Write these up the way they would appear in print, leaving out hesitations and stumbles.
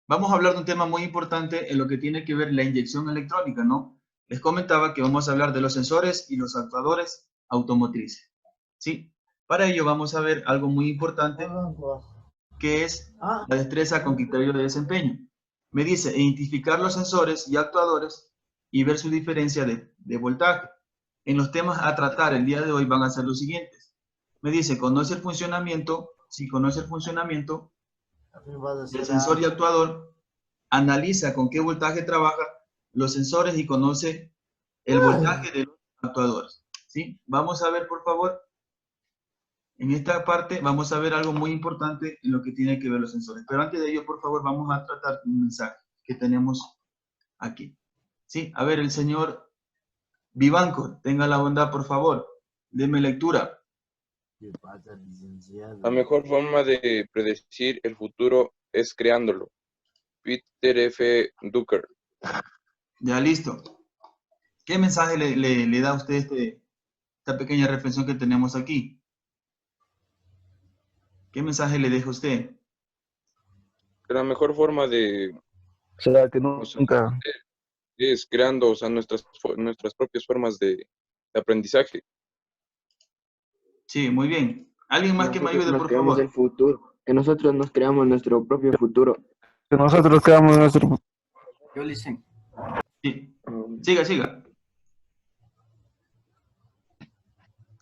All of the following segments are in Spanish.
Vamos a hablar de un tema muy importante en lo que tiene que ver la inyección electrónica, ¿no? Les comentaba que vamos a hablar de los sensores y los actuadores automotrices, ¿sí? Para ello vamos a ver algo muy importante, que es la destreza con criterio de desempeño. Me dice identificar los sensores y actuadores y ver su diferencia de voltaje. En los temas a tratar el día de hoy van a ser los siguientes. Me dice, conoce el funcionamiento, si conoce el funcionamiento del sensor y actuador, analiza con qué voltaje trabaja los sensores y conoce el voltaje de los actuadores, ¿sí? Vamos a ver, por favor, en esta parte vamos a ver algo muy importante en lo que tiene que ver los sensores. Pero antes de ello, por favor, vamos a tratar un mensaje que tenemos aquí. ¿Sí? A ver, el señor Vivanco, tenga la bondad, por favor, deme lectura. La mejor forma de predecir el futuro es creándolo. Peter F. Drucker. Ya listo. ¿Qué mensaje le da a usted esta pequeña reflexión que tenemos aquí? ¿Qué mensaje le deja usted? La mejor forma de, O sea, que o sea, nunca. es creando, o sea, nuestras propias formas de aprendizaje. Sí, muy bien. ¿Alguien más que me Nosotros ayude, nos por creamos el favor? futuro, que nosotros nos creamos nuestro propio futuro. Que nosotros creamos nuestro. Yo listen. Sí. Siga, siga.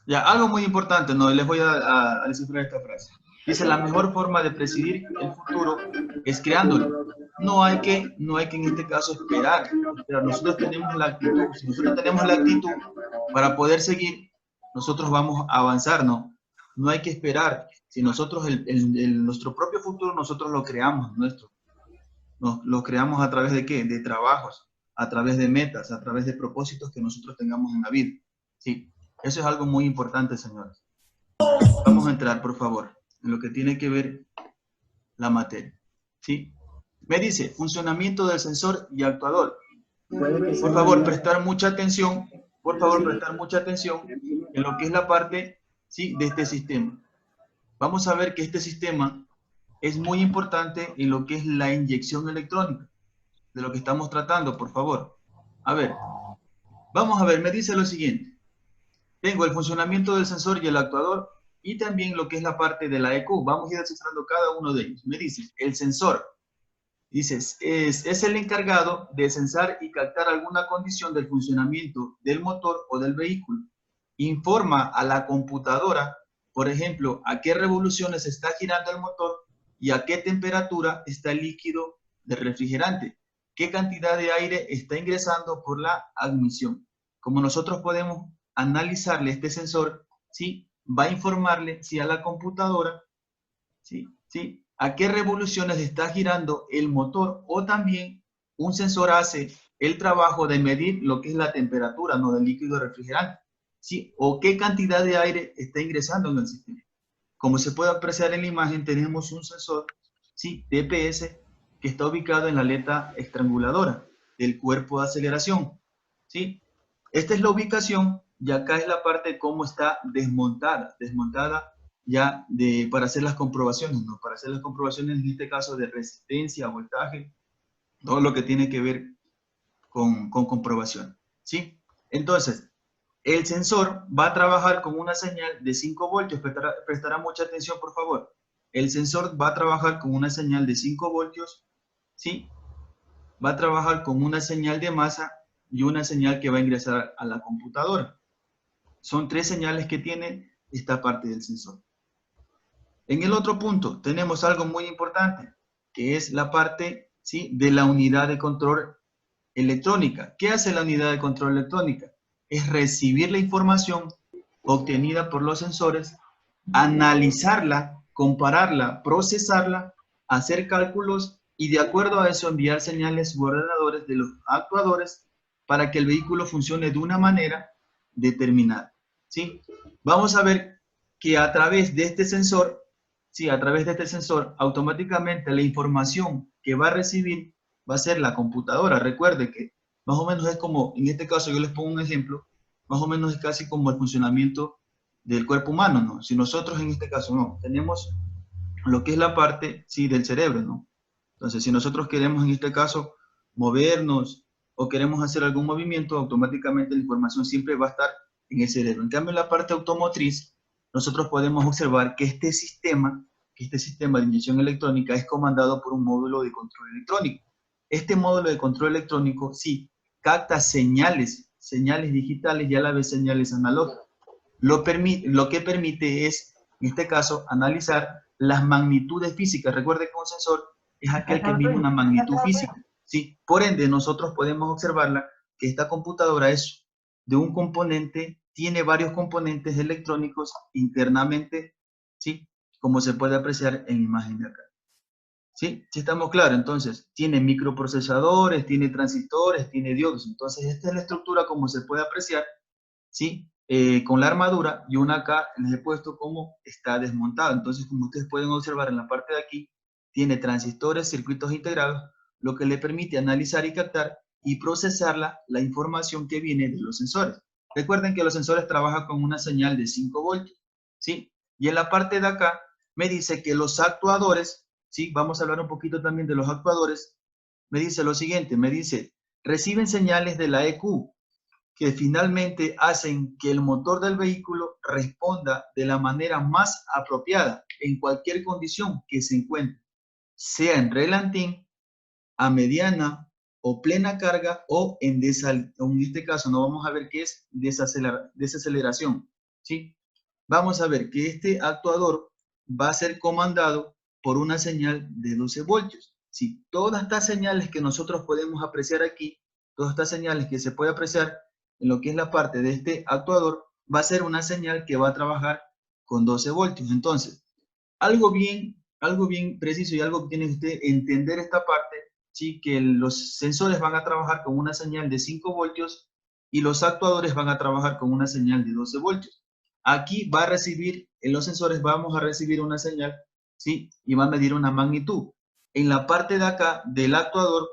Ya, algo muy importante, no, les voy a descifrar esta frase. Dice, la mejor forma de presidir el futuro es creándolo. No hay que en este caso esperar. Pero nosotros tenemos la actitud. Si nosotros tenemos la actitud para poder seguir, nosotros vamos a avanzar, ¿no? No hay que esperar. Si nosotros, nuestro propio futuro, nosotros lo creamos, lo creamos a través de qué? De trabajos, a través de metas, a través de propósitos que nosotros tengamos en la vida. Sí, eso es algo muy importante, señores. Vamos a entrar, por favor, en lo que tiene que ver la materia. ¿Sí? Me dice, funcionamiento del sensor y actuador. Por favor, prestar mucha atención, por favor, prestar mucha atención en lo que es la parte, ¿sí?, de este sistema. Vamos a ver que este sistema es muy importante en lo que es la inyección electrónica, de lo que estamos tratando, por favor. A ver, vamos a ver, me dice lo siguiente. Tengo el funcionamiento del sensor y el actuador y también lo que es la parte de la EQ. Vamos a ir descifrando cada uno de ellos. Me dice, el sensor, dices, es el encargado de censar y captar alguna condición del funcionamiento del motor o del vehículo. Informa a la computadora, por ejemplo, a qué revoluciones está girando el motor y a qué temperatura está el líquido del refrigerante, qué cantidad de aire está ingresando por la admisión. Como nosotros podemos analizarle este sensor, ¿sí?, va a informarle, ¿sí?, a la computadora, ¿sí?, a qué revoluciones está girando el motor, o también un sensor hace el trabajo de medir lo que es la temperatura, ¿no?, del líquido refrigerante, ¿sí?, o qué cantidad de aire está ingresando en el sistema. Como se puede apreciar en la imagen, tenemos un sensor, ¿sí?, DPS, que está ubicado en la aleta estranguladora del cuerpo de aceleración, ¿sí? Esta es la ubicación y acá es la parte de cómo está desmontada ya para hacer las comprobaciones, ¿no? Para hacer las comprobaciones en este caso de resistencia, voltaje, todo lo que tiene que ver con comprobación, ¿sí? Entonces, el sensor va a trabajar con una señal de 5 voltios, prestará mucha atención, por favor. El sensor va a trabajar con una señal de 5 voltios, ¿sí? Va a trabajar con una señal de masa y una señal que va a ingresar a la computadora. Son 3 señales que tiene esta parte del sensor. En el otro punto tenemos algo muy importante, que es la parte, ¿sí?, de la unidad de control electrónica. ¿Qué hace la unidad de control electrónica? Es recibir la información obtenida por los sensores, analizarla, compararla, procesarla, hacer cálculos y de acuerdo a eso enviar señales u ordenadores de los actuadores para que el vehículo funcione de una manera determinada, ¿sí? Vamos a ver que a través de este sensor, ¿sí?, a través de este sensor, automáticamente la información que va a recibir va a ser la computadora. Recuerde que más o menos es como, en este caso yo les pongo un ejemplo, más o menos es casi como el funcionamiento del cuerpo humano, ¿no? Si nosotros en este caso no, tenemos lo que es la parte, sí, del cerebro, ¿no? Entonces, si nosotros queremos en este caso movernos o queremos hacer algún movimiento, automáticamente la información siempre va a estar en el cerebro. En cambio, en la parte automotriz, nosotros podemos observar que este sistema de inyección electrónica es comandado por un módulo de control electrónico. Este módulo de control electrónico, sí, capta señales digitales y a la vez señales analógicas. Lo que permite es, en este caso, analizar las magnitudes físicas. Recuerde que un sensor es aquel que mide una magnitud física, ¿sí? Por ende, nosotros podemos observarla que esta computadora es de un componente, tiene varios componentes electrónicos internamente, ¿sí? Como se puede apreciar en la imagen de acá. ¿Sí? ¿Sí estamos claros? Entonces, tiene microprocesadores, tiene transistores, tiene diodos. Entonces, esta es la estructura como se puede apreciar, ¿sí? Con la armadura, y una acá les he puesto cómo está desmontada. Entonces, como ustedes pueden observar en la parte de aquí, tiene transistores, circuitos integrados, lo que le permite analizar y captar y procesar la información que viene de los sensores. Recuerden que los sensores trabajan con una señal de 5 voltios, ¿sí? Y en la parte de acá me dice que los actuadores, ¿sí? Vamos a hablar un poquito también de los actuadores. Me dice lo siguiente, me dice, reciben señales de la EQ, que finalmente hacen que el motor del vehículo responda de la manera más apropiada en cualquier condición que se encuentre, sea en relantín, a mediana o plena carga o en este caso no vamos a ver qué es desaceleración, ¿sí? Vamos a ver que este actuador va a ser comandado por una señal de 12 voltios. Si todas estas señales que nosotros podemos apreciar aquí, todas estas señales que se puede apreciar en lo que es la parte de este actuador, va a ser una señal que va a trabajar con 12 voltios. Entonces, algo bien preciso y algo que tiene que usted entender esta parte, ¿sí? Que los sensores van a trabajar con una señal de 5 voltios y los actuadores van a trabajar con una señal de 12 voltios. Aquí va a recibir, en los sensores vamos a recibir una señal, ¿sí? Y va a medir una magnitud. En la parte de acá del actuador,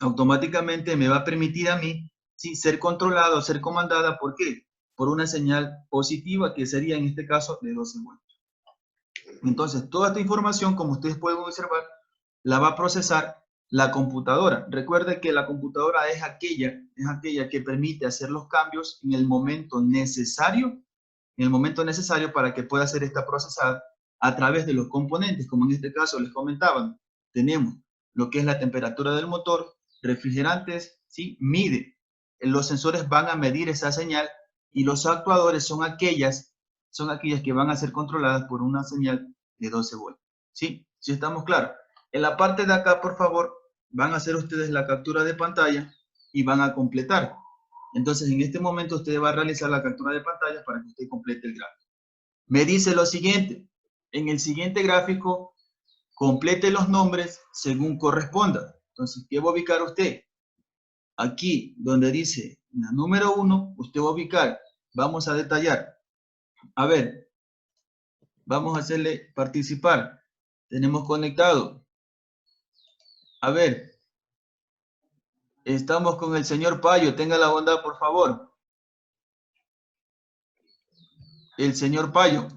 automáticamente me va a permitir a mí, ¿sí? Ser controlado, ser comandada, ¿por qué? Por una señal positiva que sería en este caso de 12 voltios. Entonces, toda esta información, como ustedes pueden observar, la va a procesar la computadora. Recuerde que la computadora es aquella que permite hacer los cambios en el momento necesario para que pueda ser esta procesada a través de los componentes, como en este caso les comentaban. Tenemos lo que es la temperatura del motor, refrigerantes, ¿sí? Mide. Los sensores van a medir esa señal y los actuadores son aquellas que van a ser controladas por una señal de 12 voltios. ¿Sí? ¿Sí estamos claros? En la parte de acá, por favor, van a hacer ustedes la captura de pantalla y van a completar. Entonces, en este momento, usted va a realizar la captura de pantalla para que usted complete el gráfico. Me dice lo siguiente. En el siguiente gráfico, complete los nombres según corresponda. Entonces, ¿qué va a ubicar usted? Aquí, donde dice la número 1, usted va a ubicar. Vamos a detallar. A ver, vamos a hacerle participar. Tenemos conectado. A ver, estamos con el señor Payo. Tenga la bondad, por favor. El señor Payo.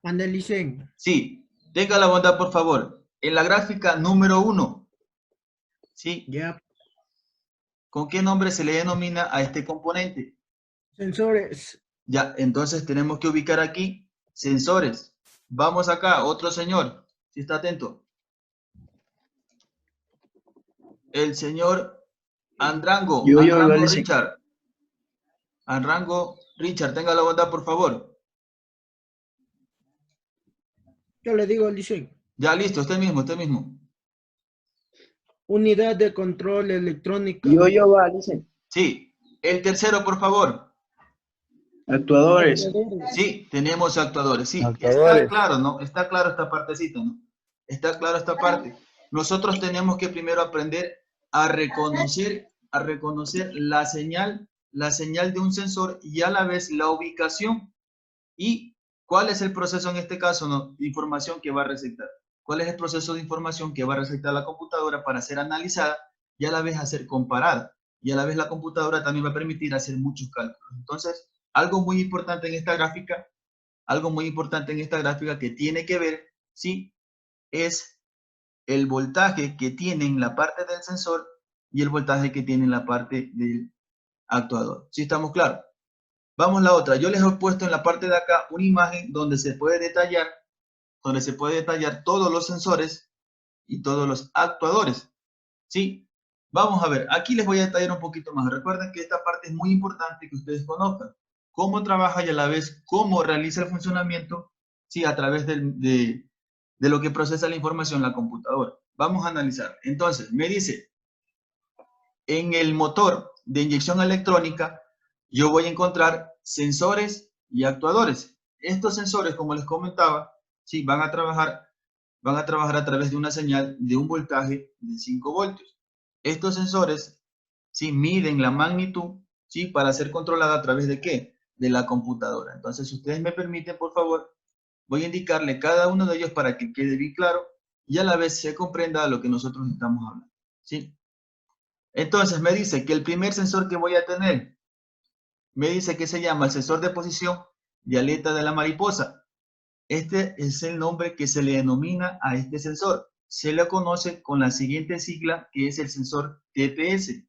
Andalicen. Sí, tenga la bondad, por favor. En la gráfica número 1, ¿sí? Ya. ¿Con qué nombre se le denomina a este componente? Sensores. Ya, entonces tenemos que ubicar aquí sensores. Vamos acá, otro señor. ¿Sí está atento? El señor Andrango. Andrango Richard. Andrango Richard, tenga la bondad, por favor. Yo le digo, Licen. Ya, listo, usted mismo. Unidad de control electrónica. Va, dice. Sí. El tercero, por favor. Actuadores. Sí, tenemos actuadores. Sí, Actuadores. está claro, ¿no? Está claro esta partecita, ¿no? Está claro esta parte. Nosotros tenemos que primero aprender a reconocer la señal de un sensor y a la vez la ubicación y cuál es el proceso en este caso, ¿no? De información que va a receptar. ¿Cuál es el proceso de información que va a receptar la computadora para ser analizada y a la vez hacer comparada? Y a la vez la computadora también va a permitir hacer muchos cálculos. Entonces, algo muy importante en esta gráfica que tiene que ver, ¿sí? Es el voltaje que tiene en la parte del sensor y el voltaje que tiene en la parte del actuador. ¿Sí estamos claros? Vamos a la otra. Yo les he puesto en la parte de acá una imagen donde se puede detallar todos los sensores y todos los actuadores. ¿Sí? Vamos a ver. Aquí les voy a detallar un poquito más. Recuerden que esta parte es muy importante que ustedes conozcan. Cómo trabaja y a la vez cómo realiza el funcionamiento, ¿sí? A través de lo que procesa la información la computadora. Vamos a analizar. Entonces, me dice, en el motor de inyección electrónica, yo voy a encontrar sensores y actuadores. Estos sensores, como les comentaba, sí, van a trabajar a través de una señal de un voltaje de 5 voltios. Estos sensores, sí, miden la magnitud, sí, para ser controlada a través de ¿qué? De la computadora. Entonces, si ustedes me permiten, por favor, voy a indicarle cada uno de ellos para que quede bien claro y a la vez se comprenda lo que nosotros estamos hablando, ¿sí? Entonces, me dice que el primer sensor que voy a tener, me dice que se llama el sensor de posición de aleta de la mariposa. Este es el nombre que se le denomina a este sensor. Se le conoce con la siguiente sigla, que es el sensor TPS.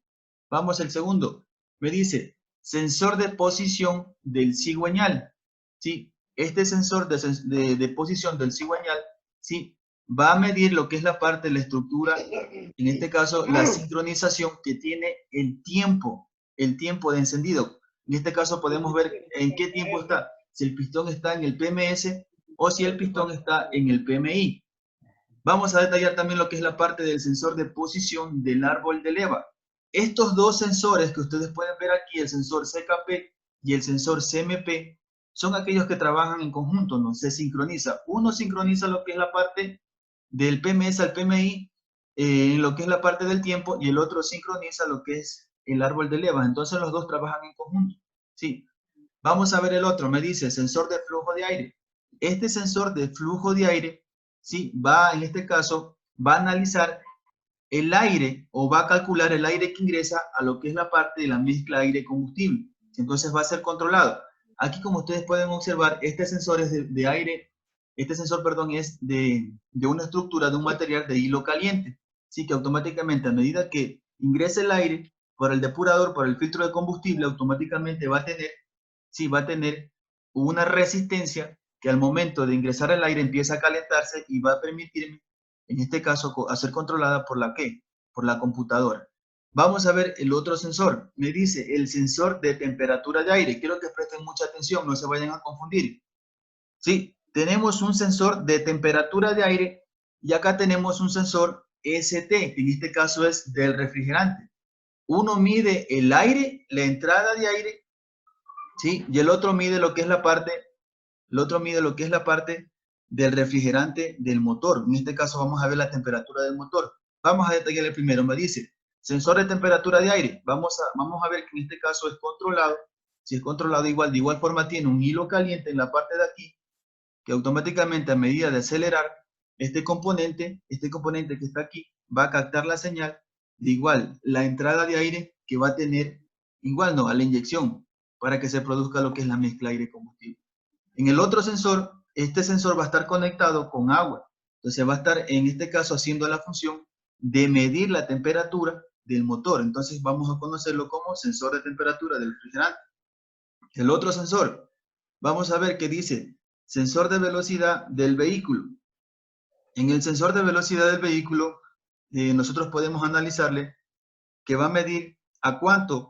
Vamos al segundo. Me dice, sensor de posición del cigüeñal. ¿Sí? Este sensor de posición del cigüeñal, ¿sí? Va a medir lo que es la parte de la estructura, en este caso, la sincronización que tiene el tiempo de encendido. En este caso podemos ver en qué tiempo está. Si el pistón está en el PMS o si el pistón está en el PMI. Vamos a detallar también lo que es la parte del sensor de posición del árbol de leva. Estos dos sensores que ustedes pueden ver aquí, el sensor CKP y el sensor CMP, son aquellos que trabajan en conjunto, ¿no? Se sincroniza. Uno sincroniza lo que es la parte del PMS al PMI, en lo que es la parte del tiempo, y el otro sincroniza lo que es el árbol de levas. Entonces los dos trabajan en conjunto. Sí. Vamos a ver el otro. Me dice sensor de flujo de aire. Este sensor de flujo de aire, sí, en este caso, va a analizar el aire o va a calcular el aire que ingresa a lo que es la parte de la mezcla aire-combustible. Entonces va a ser controlado. Aquí, como ustedes pueden observar, este sensor es de aire, este sensor, perdón, es de una estructura de un material de hilo caliente. Así que automáticamente, a medida que ingrese el aire por el depurador, por el filtro de combustible, automáticamente va a tener una resistencia que al momento de ingresar el aire empieza a calentarse y va a permitirme, en este caso, a ser controlada por la ¿qué? Por la computadora. Vamos a ver el otro sensor. Me dice el sensor de temperatura de aire. Quiero que presten mucha atención, no se vayan a confundir. Sí, tenemos un sensor de temperatura de aire y acá tenemos un sensor ST, que en este caso es del refrigerante. Uno mide el aire, la entrada de aire, ¿sí? Y el otro mide lo que es la parte del refrigerante del motor. En este caso vamos a ver la temperatura del motor. Vamos a detallar el primero. Me dice sensor de temperatura de aire. Vamos a ver que en este caso es controlado. Si es controlado de igual forma tiene un hilo caliente en la parte de aquí, que automáticamente a medida de acelerar este componente que está aquí, va a captar la señal de igual la entrada de aire que va a tener, a la inyección, para que se produzca lo que es la mezcla aire-combustible. En el otro sensor, este sensor va a estar conectado con agua. Entonces va a estar, en este caso, haciendo la función de medir la temperatura del motor. Entonces vamos a conocerlo como sensor de temperatura del refrigerante. El otro sensor, vamos a ver que dice sensor de velocidad del vehículo. En el sensor de velocidad del vehículo, nosotros podemos analizarle que va a medir a cuántos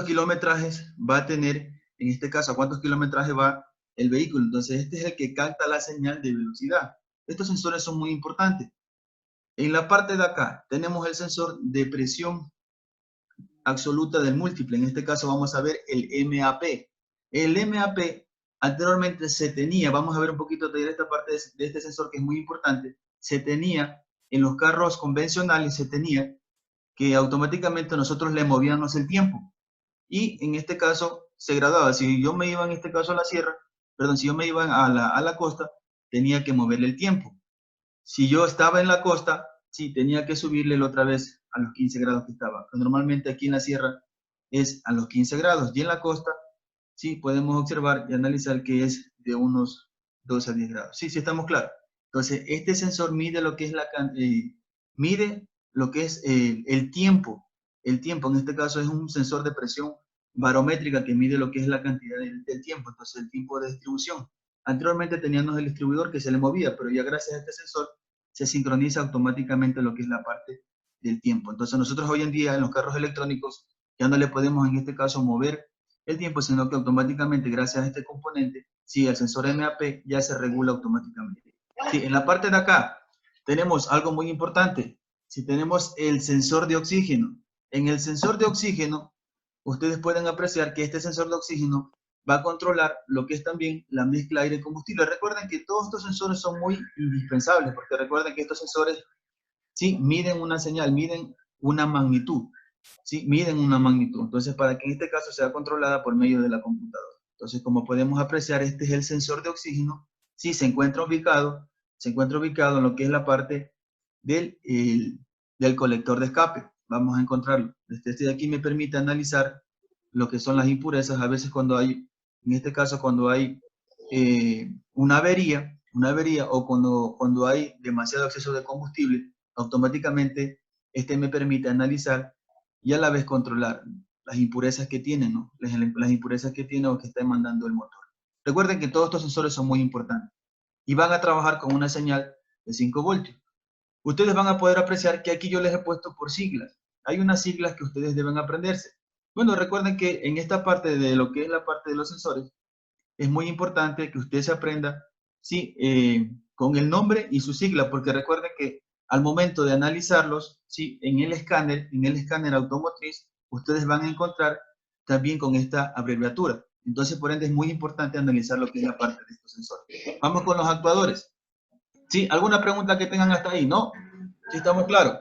kilometrajes va a tener, en este caso, a cuántos kilometrajes va el vehículo. Entonces, este es el que capta la señal de velocidad. Estos sensores son muy importantes. En la parte de acá tenemos el sensor de presión absoluta del múltiple. En este caso vamos a ver el MAP. El MAP anteriormente se tenía, vamos a ver un poquito de esta parte de este sensor que es muy importante, se tenía en los carros convencionales, se tenía que automáticamente nosotros le movíamos el tiempo. Y en este caso se graduaba. Si yo me iba en este caso a la sierra, perdón, si yo me iba a la costa, tenía que moverle el tiempo. Si yo estaba en la costa, sí, tenía que subirle otra vez a los 15 grados que estaba. Normalmente aquí en la sierra es a los 15 grados y en la costa, sí, podemos observar y analizar que es de unos 12 a 10 grados. Sí, sí, estamos claros. Entonces, este sensor mide lo que es mide lo que es el tiempo. El tiempo, en este caso, es un sensor de presión barométrica que mide lo que es la cantidad del tiempo, entonces el tiempo de distribución. Anteriormente teníamos el distribuidor que se le movía, pero ya gracias a este sensor se sincroniza automáticamente lo que es la parte del tiempo. Entonces nosotros hoy en día en los carros electrónicos ya no le podemos en este caso mover el tiempo, sino que automáticamente gracias a este componente, sí, el sensor MAP ya se regula automáticamente. Sí, en la parte de acá tenemos algo muy importante. Si tenemos el sensor de oxígeno, en el sensor de oxígeno, ustedes pueden apreciar que este sensor de oxígeno va a controlar lo que es también la mezcla aire-combustible. Recuerden que todos estos sensores son muy indispensables, porque recuerden que estos sensores, sí, miden una señal, miden una magnitud, sí, miden una magnitud. Entonces, para que en este caso sea controlada por medio de la computadora. Entonces, como podemos apreciar, este es el sensor de oxígeno, sí, se encuentra ubicado en lo que es la parte del colector de escape. Vamos a encontrarlo. Este de aquí me permite analizar lo que son las impurezas. A veces cuando hay, en este caso cuando hay una avería o cuando hay demasiado exceso de combustible, automáticamente este me permite analizar y a la vez controlar las impurezas que tiene, ¿no? Las impurezas que tiene o que está demandando el motor. Recuerden que todos estos sensores son muy importantes y van a trabajar con una señal de 5 voltios. Ustedes van a poder apreciar que aquí yo les he puesto por siglas. Hay unas siglas que ustedes deben aprenderse. Bueno, recuerden que en esta parte de lo que es la parte de los sensores, es muy importante que usted se aprenda, sí, con el nombre y su sigla, porque recuerden que al momento de analizarlos, sí, en el escáner automotriz, ustedes van a encontrar también con esta abreviatura. Entonces, por ende, es muy importante analizar lo que es la parte de estos sensores. Vamos con los actuadores. ¿Sí? ¿Alguna pregunta que tengan hasta ahí? ¿No? ¿Sí estamos claros?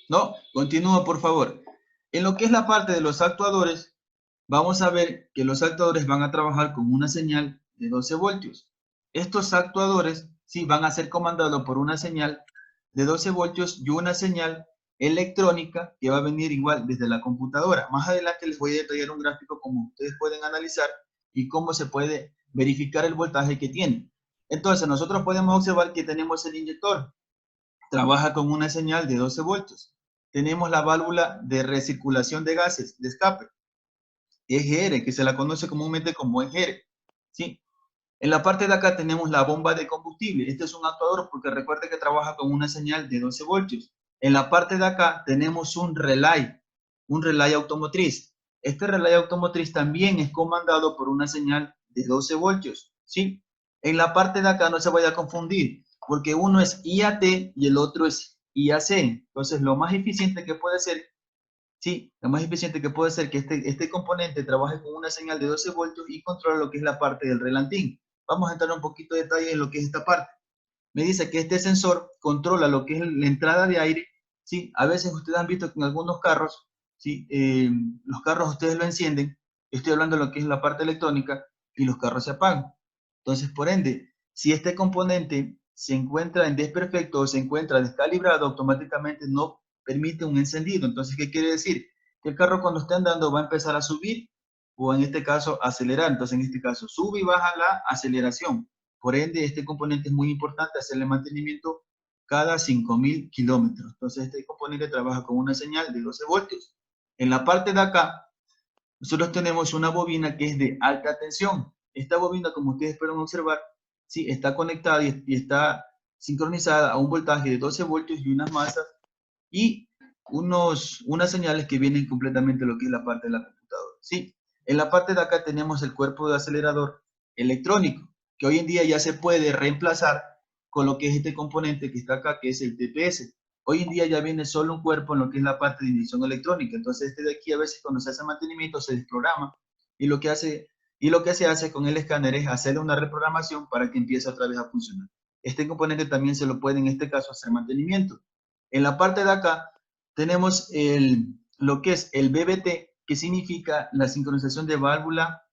¿No? Continúo, por favor. En lo que es la parte de los actuadores, vamos a ver que los actuadores van a trabajar con una señal de 12 voltios. Estos actuadores, sí, van a ser comandados por una señal de 12 voltios y una señal electrónica que va a venir igual desde la computadora. Más adelante les voy a detallar un gráfico como ustedes pueden analizar y cómo se puede verificar el voltaje que tiene. Entonces, nosotros podemos observar que tenemos el inyector. Trabaja con una señal de 12 voltios. Tenemos la válvula de recirculación de gases, de escape, EGR, que se la conoce comúnmente como EGR. ¿Sí? En la parte de acá tenemos la bomba de combustible. Este es un actuador porque recuerde que trabaja con una señal de 12 voltios. En la parte de acá tenemos un relay automotriz. Este relay automotriz también es comandado por una señal de 12 voltios. ¿Sí? En la parte de acá no se vaya a confundir, porque uno es IAT y el otro es IAC. Entonces, lo más eficiente que puede ser, sí, lo más eficiente que puede ser que este componente trabaje con una señal de 12 voltios y controle lo que es la parte del relantín. Vamos a entrar un poquito de detalle en lo que es esta parte. Me dice que este sensor controla lo que es la entrada de aire. ¿Sí? A veces ustedes han visto que en algunos carros, ¿sí? Los carros ustedes lo encienden. Estoy hablando de lo que es la parte electrónica y los carros se apagan. Entonces, por ende, si este componente se encuentra en desperfecto o se encuentra descalibrado, automáticamente no permite un encendido. Entonces, ¿qué quiere decir? Que el carro cuando esté andando va a empezar a subir o en este caso acelerar. Entonces, en este caso, sube y baja la aceleración. Por ende, este componente es muy importante hacerle mantenimiento cada 5.000 kilómetros. Entonces, este componente trabaja con una señal de 12 voltios. En la parte de acá, nosotros tenemos una bobina que es de alta tensión. Esta bobina, como ustedes pueden observar, sí, está conectada y está sincronizada a un voltaje de 12 voltios y unas masas y unas señales que vienen completamente lo que es la parte de la computadora. ¿Sí? En la parte de acá tenemos el cuerpo de acelerador electrónico, que hoy en día ya se puede reemplazar con lo que es este componente que está acá, que es el TPS. Hoy en día ya viene solo un cuerpo en lo que es la parte de inyección electrónica. Entonces este de aquí a veces cuando se hace mantenimiento se desprograma y lo que se hace con el escáner es hacerle una reprogramación para que empiece otra vez a funcionar. Este componente también se lo puede en este caso hacer mantenimiento. En la parte de acá tenemos lo que es el BBT, que significa la sincronización de válvula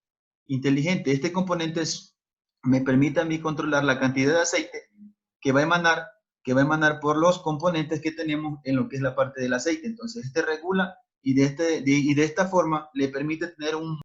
inteligente. Este componente me permite a mí controlar la cantidad de aceite que va a emanar por los componentes que tenemos en lo que es la parte del aceite. Entonces, este regula y de esta forma le permite tener un